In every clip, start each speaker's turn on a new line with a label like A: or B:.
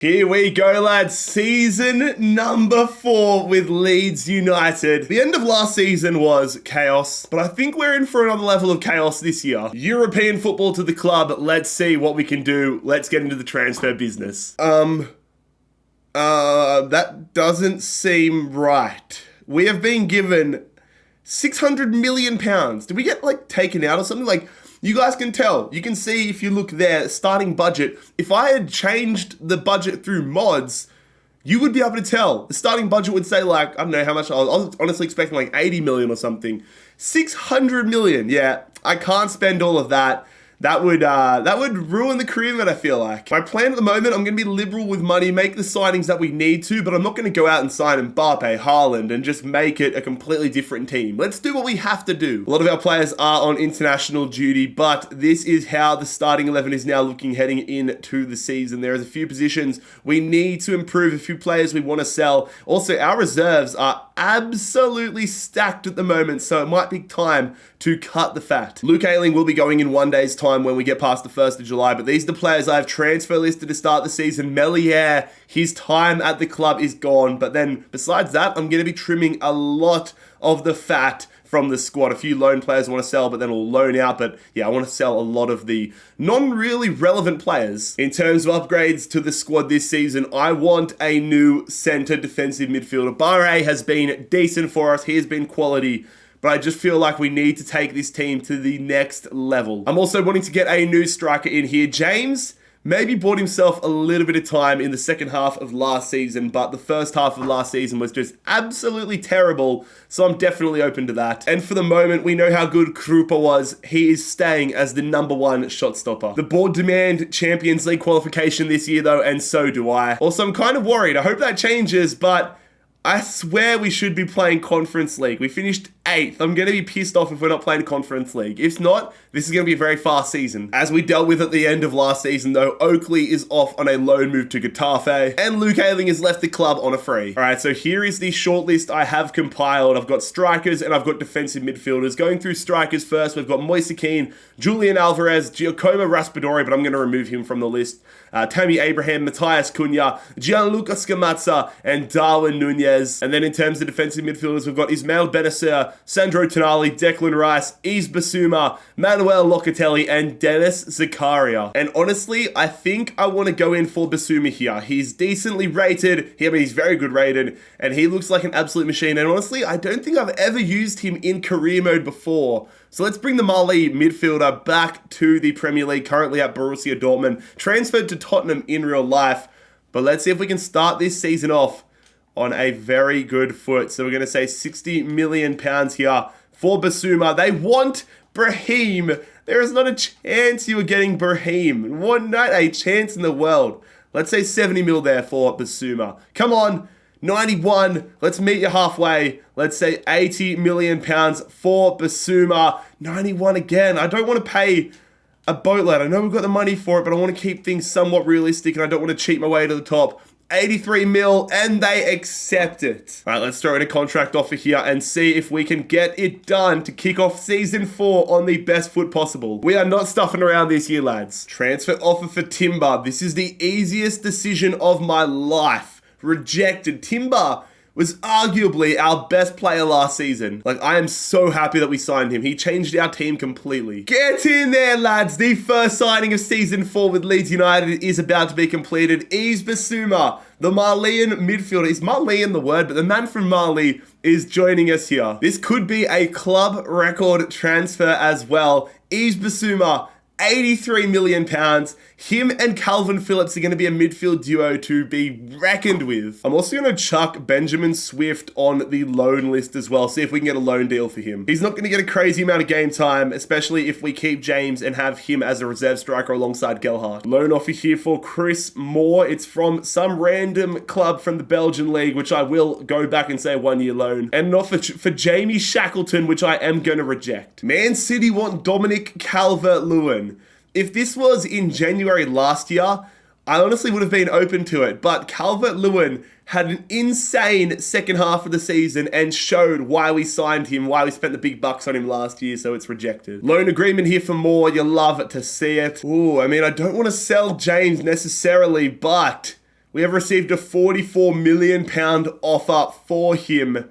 A: Here we go, lads. Season number 4 with Leeds United. The end of last season was chaos, but I think we're in for another level of chaos this year. European football to the club. Let's see what we can do. Let's get into the transfer business. That doesn't seem right. We have been given £600 million. Did we get, taken out or something? You guys can tell. You can see if you look there, starting budget. If I had changed the budget through mods, you would be able to tell. The starting budget would say I don't know how much. I was honestly expecting 80 million or something. 600 million. Yeah, I can't spend all of that. That would ruin the career mode, I feel like. My plan at the moment, I'm going to be liberal with money, make the signings that we need to, but I'm not going to go out and sign Mbappe, Haaland, and just make it a completely different team. Let's do what we have to do. A lot of our players are on international duty, but this is how the starting 11 is now looking heading into the season. There is a few positions we need to improve, a few players we want to sell. Also, our reserves are absolutely stacked at the moment, so it might be time to cut the fat. Luke Ayling will be going in one day's time when we get past the 1st of July, but these are the players I've transfer listed to start the season. Melier, his time at the club is gone, but then besides that, I'm going to be trimming a lot of the fat from the squad. A few loan players I want to sell, but then we'll loan out. But yeah, I want to sell a lot of the non-really relevant players. In terms of upgrades to the squad this season, I want a new centre defensive midfielder. Barre has been decent for us. He has been quality, but I just feel like we need to take this team to the next level. I'm also wanting to get a new striker in here. James maybe bought himself a little bit of time in the second half of last season, but the first half of last season was just absolutely terrible, so I'm definitely open to that. And for the moment, we know how good Krupa was. He is staying as the #1 shot stopper. The board demand Champions League qualification this year, though, and so do I. Also, I'm kind of worried. I hope that changes, but I swear we should be playing Conference League. We finished 8th. I'm going to be pissed off if we're not playing Conference League. If not, this is going to be a very fast season. As we dealt with at the end of last season, though, Oakley is off on a loan move to Getafe, and Luke Ayling has left the club on a free. All right, so here is the shortlist I have compiled. I've got strikers and I've got defensive midfielders. Going through strikers first, we've got Moise Kean, Julian Alvarez, Giacomo Raspadori, but I'm going to remove him from the list. Tammy Abraham, Matthias Cunha, Gianluca Scamazza, and Darwin Nunez. And then in terms of defensive midfielders, we've got Ismail Benacer, Sandro Tonali, Declan Rice, Yves Bissouma, Manuel Locatelli, and Dennis Zakaria. And honestly, I think I want to go in for Bissouma here. He's decently rated. He's very good rated, and he looks like an absolute machine. And honestly, I don't think I've ever used him in career mode before. So let's bring the Mali midfielder back to the Premier League, currently at Borussia Dortmund, transferred to Tottenham in real life. But let's see if we can start this season off on a very good foot. So we're going to say £60 million here for Bissouma. They want Brahim. There is not a chance you are getting Brahim. Not a chance in the world. Let's say 70 mil there for Bissouma. Come on. 91, let's meet you halfway. Let's say £80 million for Bissouma. 91 again. I don't want to pay a boatload. I know we've got the money for it, but I want to keep things somewhat realistic and I don't want to cheat my way to the top. 83 mil, and they accept it. All right, let's throw in a contract offer here and see if we can get it done to kick off season 4 on the best foot possible. We are not stuffing around this year, lads. Transfer offer for Timber. This is the easiest decision of my life. Rejected. Timber was arguably our best player last season. I am so happy that we signed him. He changed our team completely. Get in there, lads. The first signing of season 4 with Leeds United is about to be completed. Yves Bissouma, the Malian midfielder. Is Malian the word? But the man from Mali is joining us here. This could be a club record transfer as well. Yves Bissouma, £83 million. Him and Calvin Phillips are going to be a midfield duo to be reckoned with. I'm also going to chuck Benjamin Swift on the loan list as well, see if we can get a loan deal for him. He's not going to get a crazy amount of game time, especially if we keep James and have him as a reserve striker alongside Gelhardt. Loan offer here for Chris Moore. It's from some random club from the Belgian league, which I will go back and say 1-year loan. And an offer for Jamie Shackleton, which I am going to reject. Man City want Dominic Calvert-Lewin. If this was in January last year, I honestly would have been open to it, but Calvert-Lewin had an insane second half of the season and showed why we signed him, why we spent the big bucks on him last year, so it's rejected. Loan agreement here for Moore, you love it to see it. Ooh, I mean, I don't want to sell James necessarily, but We have received a £44 million offer for him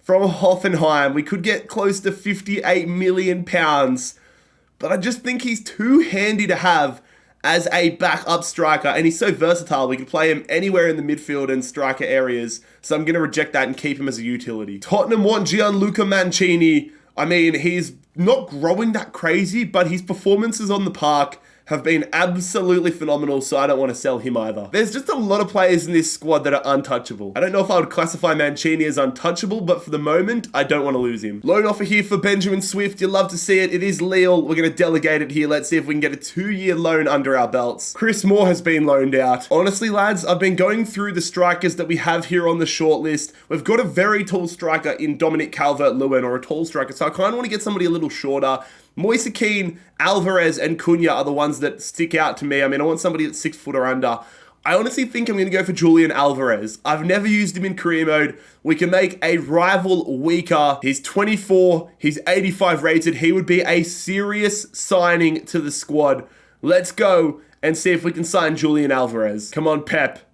A: from Hoffenheim. We could get close to £58 million, but I just think he's too handy to have as a backup striker, and he's so versatile. We can play him anywhere in the midfield and striker areas, so I'm going to reject that and keep him as a utility. Tottenham want Gianluca Mancini. I mean, he's not growing that crazy, but his performances on the park have been absolutely phenomenal, so I don't want to sell him either. There's just a lot of players in this squad that are untouchable. I don't know if I would classify Mancini as untouchable, but for the moment, I don't want to lose him. Loan offer here for Benjamin Swift. You'll love to see it. It is Lille. We're going to delegate it here. Let's see if we can get a 2-year loan under our belts. Chris Moore has been loaned out. Honestly, lads, I've been going through the strikers that we have here on the shortlist. We've got a very tall striker in Dominic Calvert-Lewin, or a tall striker, so I kind of want to get somebody a little shorter. Moise Kean, Alvarez, and Cunha are the ones that stick out to me. I mean, I want somebody that's 6 foot or under. I honestly think I'm going to go for Julian Alvarez. I've never used him in career mode. We can make a rival weaker. He's 24. He's 85 rated. He would be a serious signing to the squad. Let's go and see if we can sign Julian Alvarez. Come on, Pep.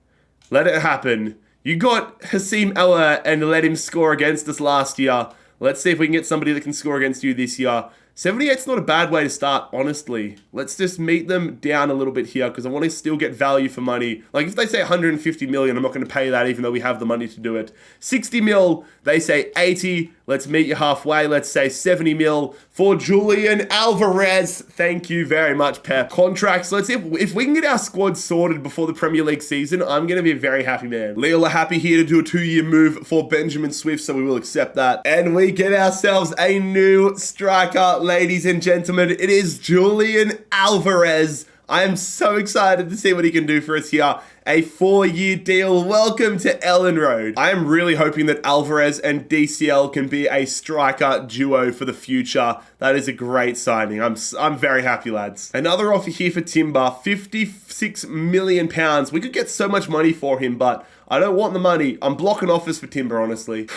A: Let it happen. You got Hasim Ella and let him score against us last year. Let's see if we can get somebody that can score against you this year. 78's not a bad way to start, honestly. Let's just meet them down a little bit here because I want to still get value for money. Like, if they say 150 million, I'm not going to pay that even though we have the money to do it. 60 mil, they say 80. Let's meet you halfway. Let's say 70 mil for Julian Alvarez. Thank you very much, Pep. Contracts. Let's see if we can get our squad sorted before the Premier League season. I'm going to be a very happy man. Lille are happy here to do a 2-year move for Benjamin Swift, so we will accept that. And we get ourselves a new striker, ladies and gentlemen. It is Julian Alvarez. I am so excited to see what he can do for us here. A 4-year deal. Welcome to Ellen Road. I am really hoping that Alvarez and DCL can be a striker duo for the future. That is a great signing. I'm very happy, lads. Another offer here for Timber. £56 million. We could get so much money for him, but I don't want the money. I'm blocking offers for Timber, honestly.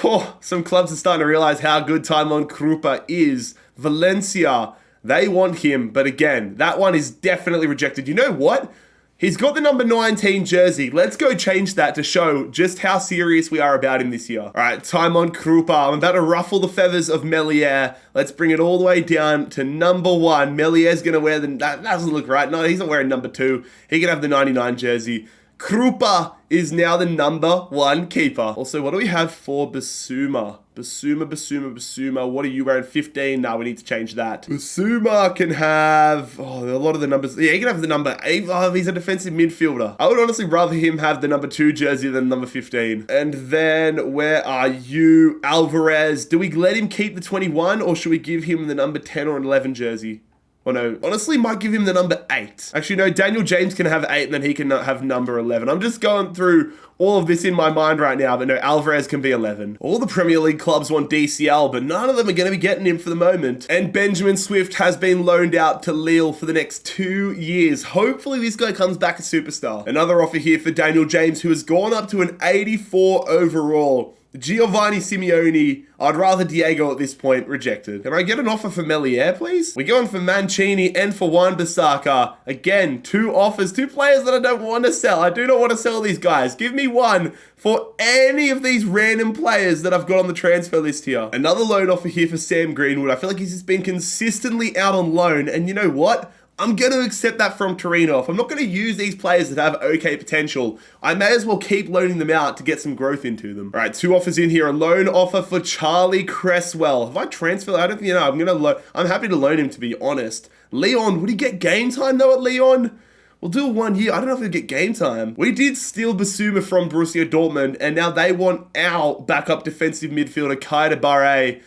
A: Some clubs are starting to realize how good Timon Krupa is. Valencia, they want him, but again, that one is definitely rejected. You know what? He's got the number 19 jersey. Let's go change that to show just how serious we are about him this year. All right, Timon Krupa. I'm about to ruffle the feathers of Melier. Let's bring it all the way down to number 1. Melier's going to wear that doesn't look right. No, he's not wearing number 2. He can have the 99 jersey. Krupa is now the number 1 keeper. Also, what do we have for Basuma? Basuma. What are you wearing? 15? No, we need to change that. Basuma can have, a lot of the numbers. Yeah, he can have the number 8. Oh, he's a defensive midfielder. I would honestly rather him have the number 2 jersey than number 15. And then, where are you? Alvarez. Do we let him keep the 21 or should we give him the number 10 or 11 jersey? Oh no, honestly, might give him the number 8. Actually, no, Daniel James can have 8 and then he can have number 11. I'm just going through all of this in my mind right now, but no, Alvarez can be 11. All the Premier League clubs want DCL, but none of them are going to be getting him for the moment. And Benjamin Swift has been loaned out to Lille for the next 2 years. Hopefully this guy comes back a superstar. Another offer here for Daniel James, who has gone up to an 84 overall. Giovanni Simeone, I'd rather Diego at this point, rejected. Can I get an offer for Melier, please? We're going for Mancini and for Wan-Bissaka. Again, 2 offers, 2 players that I don't want to sell. I do not want to sell these guys. Give me one for any of these random players that I've got on the transfer list here. Another loan offer here for Sam Greenwood. I feel like he's just been consistently out on loan, and you know what? I'm going to accept that from Torino. If I'm not going to use these players that have okay potential, I may as well keep loaning them out to get some growth into them. All right, 2 offers in here. A loan offer for Charlie Cresswell. Have I transferred? I don't think, I'm happy to loan him, to be honest. Leon, would he get game time though at Leon? We'll do a 1 year. I don't know if he'll get game time. We did steal Basuma from Borussia Dortmund, and now they want our backup defensive midfielder, Kaida Barre.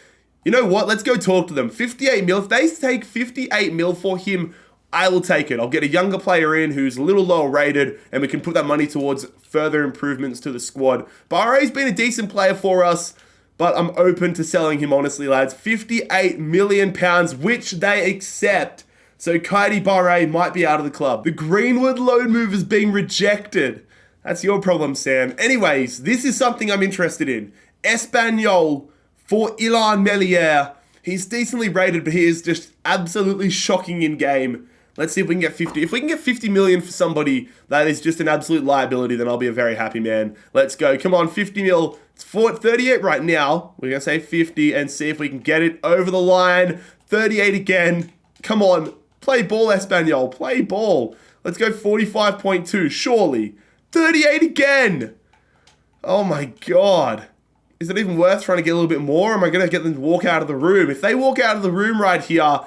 A: You know what? Let's go talk to them. 58 mil. If they take 58 mil for him, I will take it. I'll get a younger player in who's a little lower rated, and we can put that money towards further improvements to the squad. Barre's been a decent player for us, but I'm open to selling him, honestly, lads. £58 million, which they accept. So Kaidi Barre might be out of the club. The Greenwood loan move is being rejected. That's your problem, Sam. Anyways, this is something I'm interested in. Espanyol for Ilan Melier. He's decently rated, but he is just absolutely shocking in game. Let's see if we can get 50. If we can get 50 million for somebody that is just an absolute liability, then I'll be a very happy man. Let's go. Come on, 50 mil. It's 38 right now. We're going to say 50 and see if we can get it over the line. 38 again. Come on. Play ball, Espanol. Play ball. Let's go 45.2. Surely. 38 again. Oh my God. Is it even worth trying to get a little bit more? Or am I going to get them to walk out of the room? If they walk out of the room right here,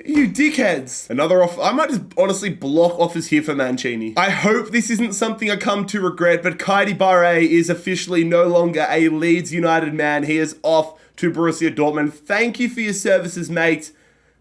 A: you dickheads. Another offer. I might just honestly block offers here for Mancini. I hope this isn't something I come to regret, but Kaidi Barre is officially no longer a Leeds United man. He is off to Borussia Dortmund. Thank you for your services, mate,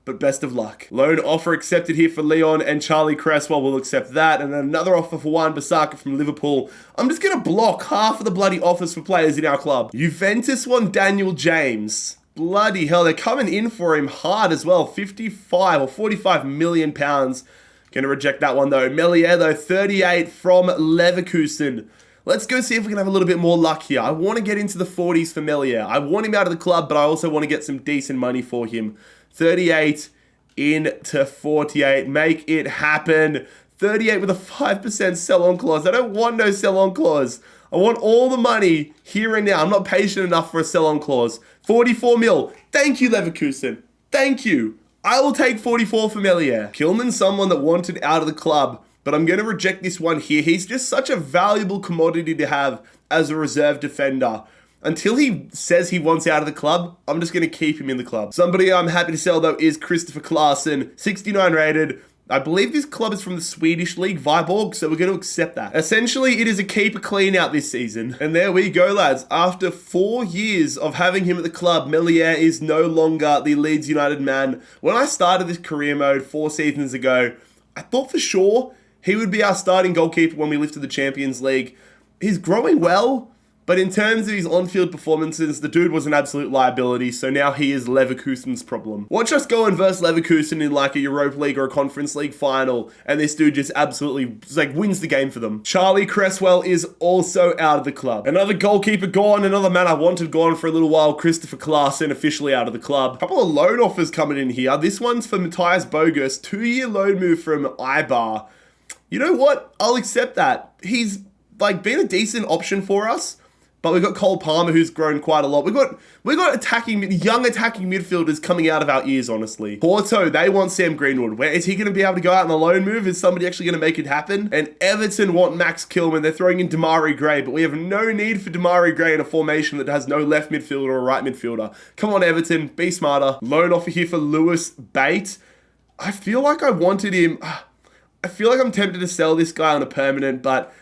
A: but best of luck. Loan offer accepted here for Leon, and Charlie Cresswell will accept that. And then another offer for Wan-Bissaka from Liverpool. I'm just going to block half of the bloody offers for players in our club. Juventus want Daniel James. Bloody hell, they're coming in for him hard as well. 55 or 45 million pounds. Gonna reject that one though. Melier though, 38 from Leverkusen. Let's go see if we can have a little bit more luck here. I want to get into the 40s for Melier. I want him out of the club, but I also want to get some decent money for him. 38 into 48. Make it happen. 38 with a 5% sell-on clause. I don't want no sell-on clause. I want all the money here and now. I'm not patient enough for a sell-on clause. 44 mil. Thank you, Leverkusen. Thank you. I will take 44 for Melier. Kilman's someone that wanted out of the club, but I'm going to reject this one here. He's just such a valuable commodity to have as a reserve defender. Until he says he wants out of the club, I'm just going to keep him in the club. Somebody I'm happy to sell, though, is Christopher Klassen. 69 rated. I believe this club is from the Swedish league, Viborg, so we're going to accept that. Essentially, it is a keeper clean out this season. And there we go, lads. After 4 years of having him at the club, Melier is no longer the Leeds United man. When I started this career mode 4 seasons ago, I thought for sure he would be our starting goalkeeper when we lifted the Champions League. He's growing well, but in terms of his on-field performances, the dude was an absolute liability, so now he is Leverkusen's problem. Watch us go and verse Leverkusen in like a Europa League or a Conference League final, and this dude just absolutely wins the game for them. Charlie Cresswell is also out of the club. Another goalkeeper gone, another man I wanted gone for a little while, Christopher Klassen officially out of the club. A couple of loan offers coming in here. This one's for Matthias Bogus, 2-year loan move from Ibar. You know what? I'll accept that. He's been a decent option for us. But we've got Cole Palmer, who's grown quite a lot. We've got young attacking midfielders coming out of our ears, honestly. Porto, they want Sam Greenwood. Where is he going to be able to go out on the loan move? Is somebody actually going to make it happen? And Everton want Max Kilman. They're throwing in Damari Gray, but we have no need for Damari Gray in a formation that has no left midfielder or right midfielder. Come on, Everton, be smarter. Loan offer here for Lewis Bate. I feel like I wanted him. I feel like I'm tempted to sell this guy on a permanent, but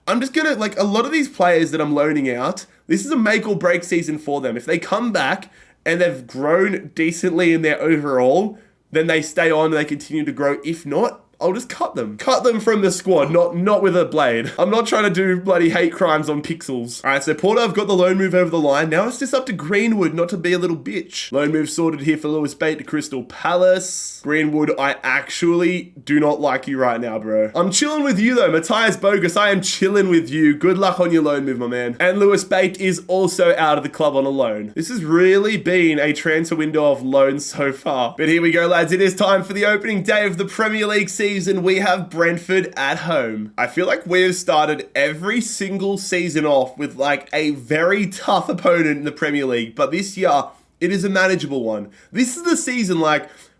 A: I'm just going to, a lot of these players that I'm loaning out, this is a make or break season for them. If they come back and they've grown decently in their overall, then they stay on and they continue to grow. If not, I'll just cut them. Cut them from the squad, not with a blade. I'm not trying to do bloody hate crimes on pixels. All right, so Porto have got the loan move over the line. Now it's just up to Greenwood not to be a little bitch. Loan move sorted here for Lewis Bate to Crystal Palace. Greenwood, I actually do not like you right now, bro. I'm chilling with you though. Matthias Bogus, I am chilling with you. Good luck on your loan move, my man. And Lewis Bate is also out of the club on a loan. This has really been a transfer window of loans so far. But here we go, lads. It is time for the opening day of the Premier League season. We have Brentford at home. I feel like we've started every single season off with a very tough opponent in the Premier League, but this year it is a manageable one. This is the season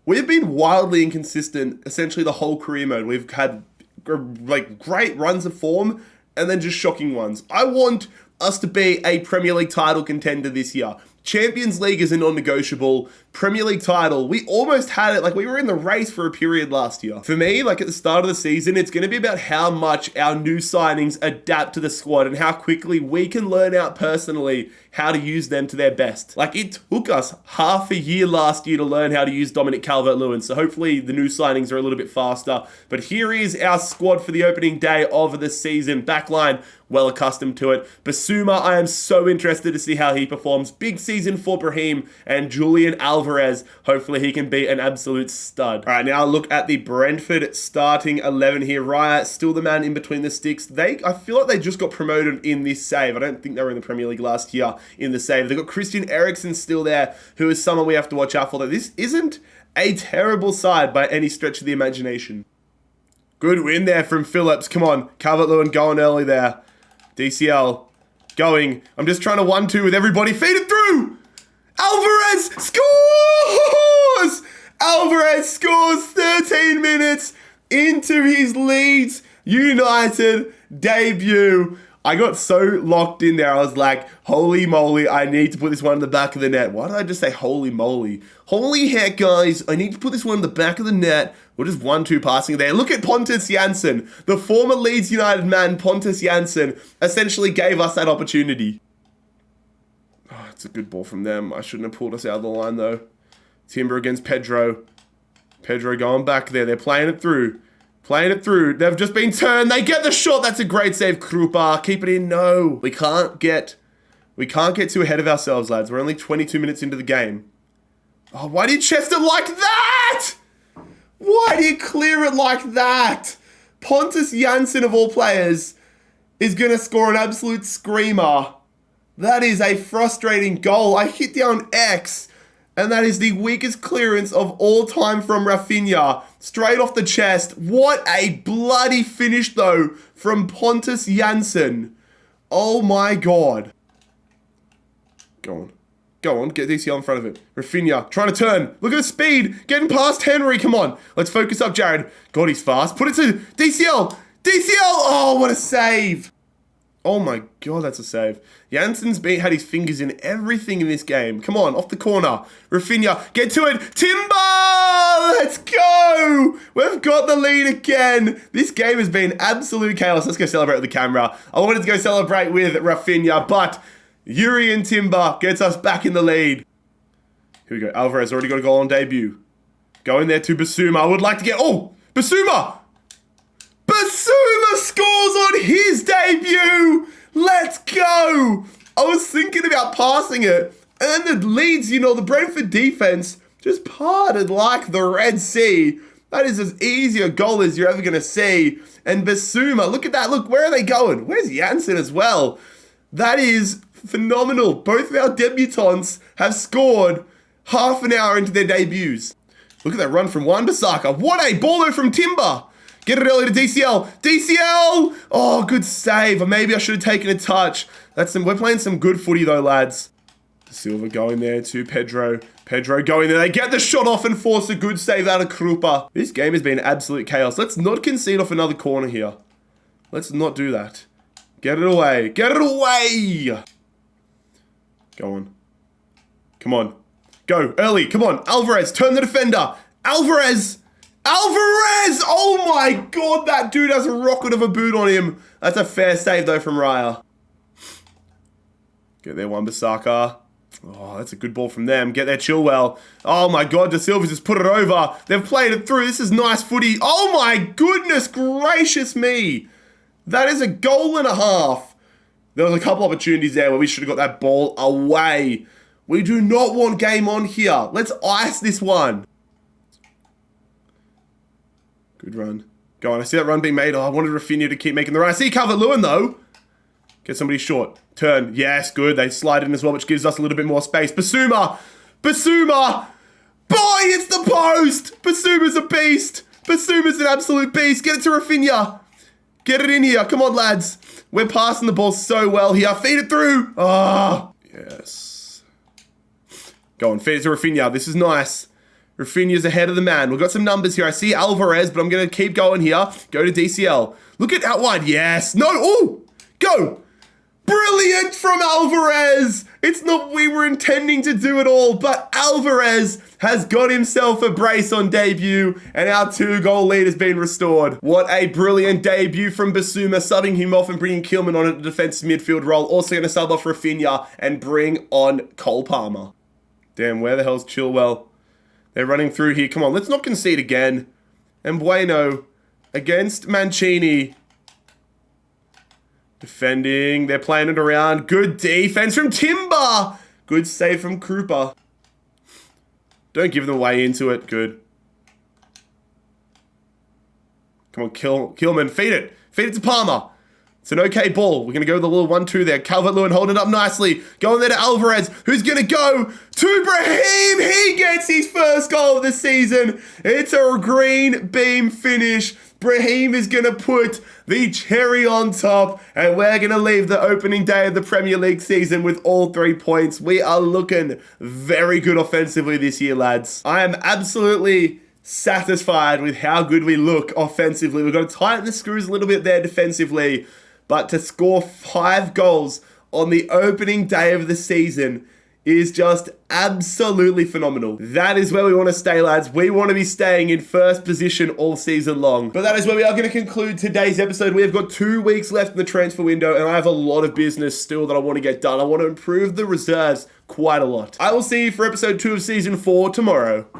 A: we've been wildly inconsistent essentially the whole career mode. We've had great runs of form and then just shocking ones. I want us to be a Premier League title contender this year. Champions League is a non-negotiable. Premier League title, we almost had it. We were in the race for a period last year. For me, at the start of the season, it's going to be about how much our new signings adapt to the squad and how quickly we can learn out personally how to use them to their best. It took us half a year last year to learn how to use Dominic Calvert-Lewin, so hopefully the new signings are a little bit faster. But here is our squad for the opening day of the season. Backline, well accustomed to it. Basuma, I am so interested to see how he performs. Big season for Brahim and Julian Alvarez. Hopefully he can be an absolute stud. All right, now look at the Brentford starting 11 here. Raya, still the man in between the sticks. I feel like they just got promoted in this save. I don't think they were in the Premier League last year in the save. They've got Christian Eriksen still there, who is someone we have to watch out for. This isn't a terrible side by any stretch of the imagination. Good win there from Phillips. Come on, Calvert-Lewin going early there. DCL going. I'm just trying to 1-2 with everybody. Feed it through. Alvarez scores! Alvarez scores 13 minutes into his Leeds United debut. I got so locked in there, I was like, holy moly, I need to put this one in the back of the net. Why did I just say holy moly? Holy heck, guys, I need to put this one in the back of the net. We're just 1-2 passing there. Look at Pontus Jansson. The former Leeds United man, Pontus Jansson, essentially gave us that opportunity. Oh, it's a good ball from them. I shouldn't have pulled us out of the line, though. Timber against Pedro. Pedro going back there. They're playing it through. Playing it through. They've just been turned. They get the shot. That's a great save, Krupa. Keep it in. No. We can't get too ahead of ourselves, lads. We're only 22 minutes into the game. Oh, why did Chester like that? Why do you clear it like that? Pontus Jansson, of all players, is going to score an absolute screamer. That is a frustrating goal. I hit down X, and that is the weakest clearance of all time from Rafinha. Straight off the chest. What a bloody finish, though, from Pontus Jansson. Oh, my God. Go on. Go on, get DCL in front of it. Rafinha, trying to turn. Look at the speed. Getting past Henry. Come on. Let's focus up, Jared. God, he's fast. Put it to DCL. DCL. Oh, what a save. Oh my God, that's a save. Jansson's had his fingers in everything in this game. Come on, off the corner. Rafinha, get to it. Timber! Let's go! We've got the lead again. This game has been absolute chaos. Let's go celebrate with the camera. I wanted to go celebrate with Rafinha, but Yuri and Timber gets us back in the lead. Here we go. Alvarez already got a goal on debut. Going there to Basuma. I would like to get... Oh! Basuma! Basuma scores on his debut! Let's go! I was thinking about passing it, and then the Leeds, the Brentford defense just parted like the Red Sea. That is as easy a goal as you're ever going to see. And Basuma, look at that. Look, where are they going? Where's Jansson as well? That is phenomenal. Both of our debutants have scored half an hour into their debuts. Look at that run from Wan-Bissaka. What a baller from Timber. Get it early to DCL. DCL! Oh, good save. Or maybe I should have taken a touch. We're playing some good footy though, lads. Silva going there to Pedro. Pedro going there. They get the shot off and force a good save out of Krupa. This game has been absolute chaos. Let's not concede off another corner here. Let's not do that. Get it away. Get it away! Go on. Come on. Go. Early. Come on. Alvarez. Turn the defender. Alvarez! Alvarez! Oh my God, that dude has a rocket of a boot on him. That's a fair save though from Raya. Get there, Wan-Bissaka. Oh, that's a good ball from them. Get there, Chilwell. Oh my God, De Silva just put it over. They've played it through. This is nice footy. Oh my goodness gracious me. That is a goal and a half. There was a couple opportunities there where we should have got that ball away. We do not want game on here. Let's ice this one. Good run. Go on, I see that run being made. Oh, I wanted Rafinha to keep making the run. I see Calvert-Lewin though. Get somebody short. Turn. Yes, good. They slide in as well, which gives us a little bit more space. Basuma! Basuma! Boy, it's the post! Basuma's a beast! Basuma's an absolute beast. Get it to Rafinha. Get it in here. Come on, lads. We're passing the ball so well here. Feed it through. Ah, oh, yes. Go on, feed it to Rafinha. This is nice. Rafinha's ahead of the man. We've got some numbers here. I see Alvarez, but I'm going to keep going here. Go to DCL. Look at out wide. Yes. No. Oh, go. Brilliant from Alvarez. It's not we were intending to do it all, but Alvarez has got himself a brace on debut, and our 2-goal lead has been restored. What a brilliant debut from Basuma, subbing him off and bringing Kilman on at the defensive midfield role. Also going to sub off Rafinha and bring on Cole Palmer. Damn, where the hell's Chilwell? They're running through here. Come on, let's not concede again. And Bueno against Mancini. Defending. They're playing it around. Good defense from Timber. Good save from Krupa. Don't give them away into it. Good. Come on, Kilman. Feed it. Feed it to Palmer. It's an okay ball. We're going to go with a little 1-2 there. Calvert-Lewin holding it up nicely. Going there to Alvarez, who's going to go to Brahim. He gets his first goal of the season. It's a green beam finish. Brahim is going to put the cherry on top, and we're going to leave the opening day of the Premier League season with all 3 points. We are looking very good offensively this year, lads. I am absolutely satisfied with how good we look offensively. We've got to tighten the screws a little bit there defensively, but to score 5 goals on the opening day of the season is just absolutely phenomenal. That is where we want to stay, lads. We want to be staying in first position all season long. But that is where we are going to conclude today's episode. We have got 2 weeks left in the transfer window, and I have a lot of business still that I want to get done. I want to improve the reserves quite a lot. I will see you for episode 2 of season 4 tomorrow.